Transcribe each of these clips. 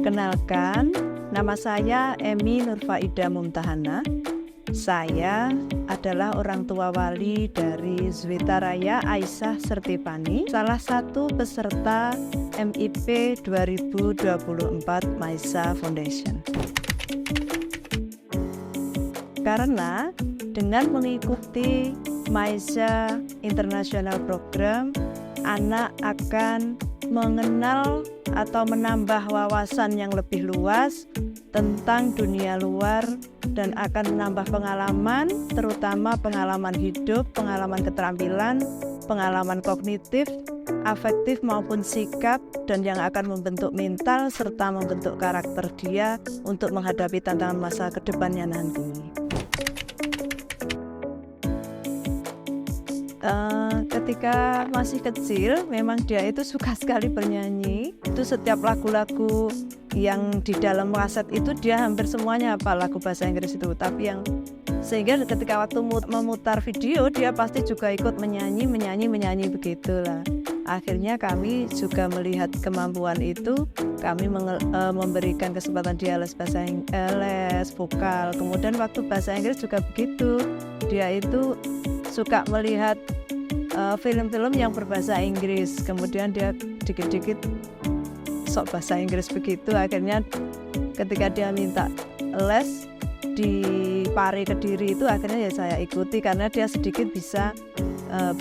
Perkenalkan, nama saya Emi Nurfaida Mumtahana. Saya adalah orang tua wali dari Zwetaraya Aisyah Sertipani, salah satu peserta MIP 2024 Maisa Foundation. Karena dengan mengikuti Maisa International Program, anak akan mengenal atau menambah wawasan yang lebih luas tentang dunia luar dan akan menambah pengalaman, terutama pengalaman hidup, pengalaman keterampilan, pengalaman kognitif, afektif maupun sikap, dan yang akan membentuk mental serta membentuk karakter dia untuk menghadapi tantangan masa kedepannya nanti. Ketika masih kecil, memang dia itu suka sekali bernyanyi. Itu setiap lagu-lagu yang di dalam kaset itu dia hampir semuanya hafal lagu bahasa Inggris itu. Tapi yang sehingga ketika waktu memutar video, dia pasti juga ikut menyanyi begitulah. Akhirnya kami juga melihat kemampuan itu, kami memberikan kesempatan dia les vokal. Kemudian waktu bahasa Inggris juga begitu. Dia itu suka melihat film-film yang berbahasa Inggris, kemudian dia dikit-dikit sok bahasa Inggris begitu. Akhirnya ketika dia minta les di Pari Kediri itu, akhirnya ya saya ikuti karena dia sedikit bisa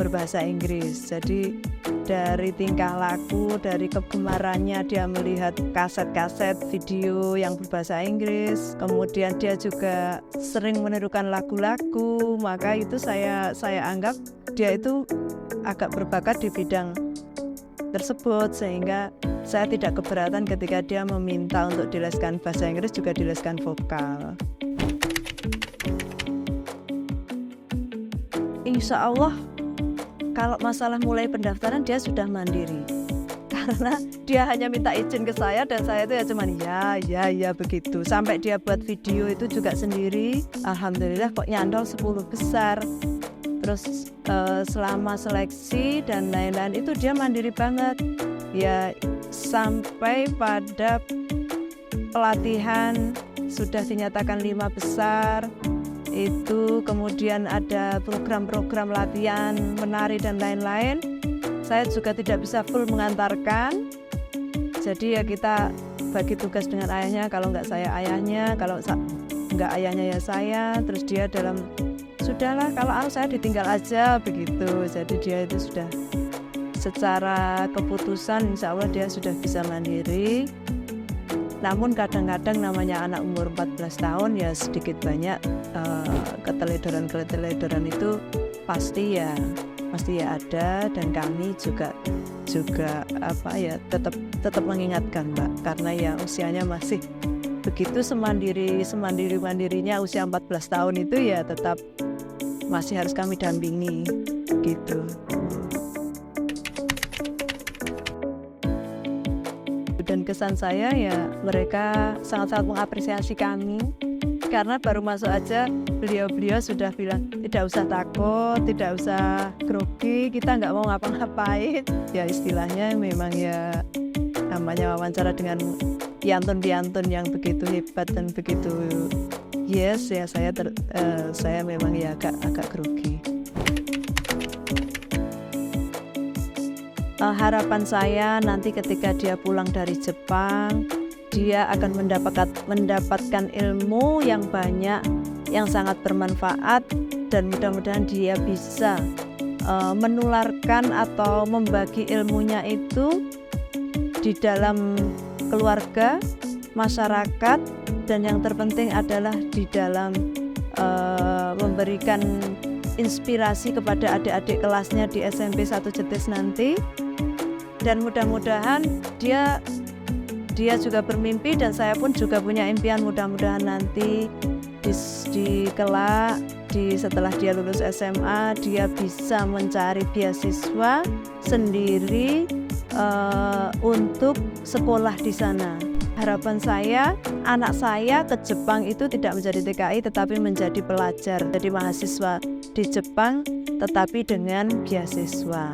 berbahasa Inggris. Jadi dari tingkah laku, dari kegemarannya dia melihat kaset-kaset video yang berbahasa Inggris, kemudian dia juga sering menirukan lagu-lagu, maka itu saya anggap dia itu agak berbakat di bidang tersebut, sehingga saya tidak keberatan ketika dia meminta untuk dileskan bahasa Inggris juga dileskan vokal. Insya Allah kalau masalah mulai pendaftaran dia sudah mandiri, karena dia hanya minta izin ke saya dan saya itu ya cuman ya begitu. Sampai dia buat video itu juga sendiri, alhamdulillah kok nyantol 10 besar. Terus selama seleksi dan lain-lain itu dia mandiri banget ya, sampai pada pelatihan sudah dinyatakan 5 besar itu. Kemudian ada program-program latihan menari dan lain-lain. Saya juga tidak bisa full mengantarkan, jadi ya kita bagi tugas dengan ayahnya. Kalau nggak saya ayahnya, kalau nggak ayahnya ya saya. Terus dia dalam sudahlah kalau saya ditinggal aja begitu. Jadi dia itu sudah secara keputusan insya Allah dia sudah bisa mandiri. Namun kadang-kadang namanya anak umur 14 tahun ya sedikit banyak keteledoran itu pasti ya ada, dan kami juga tetap mengingatkan Mbak, karena ya usianya masih begitu semandiri-mandirinya usia 14 tahun itu ya tetap masih harus kami dampingi gitu. Dan kesan saya ya mereka sangat-sangat mengapresiasi kami, karena baru masuk aja beliau sudah bilang tidak usah takut, tidak usah grogi, kita nggak mau ngapa-ngapain. Ya istilahnya memang ya namanya wawancara dengan piantun yang begitu hebat dan begitu yes ya, saya memang ya agak grogi. Harapan saya nanti ketika dia pulang dari Jepang, dia akan mendapatkan ilmu yang banyak, yang sangat bermanfaat, dan mudah-mudahan dia bisa menularkan atau membagi ilmunya itu di dalam keluarga, masyarakat, dan yang terpenting adalah di dalam memberikan inspirasi kepada adik-adik kelasnya di SMP 1 Jetis nanti. Dan mudah-mudahan dia juga bermimpi, dan saya pun juga punya impian mudah-mudahan nanti di kelak setelah dia lulus SMA dia bisa mencari beasiswa sendiri untuk sekolah di sana. Harapan saya anak saya ke Jepang itu tidak menjadi TKI tetapi menjadi pelajar, jadi mahasiswa di Jepang tetapi dengan beasiswa.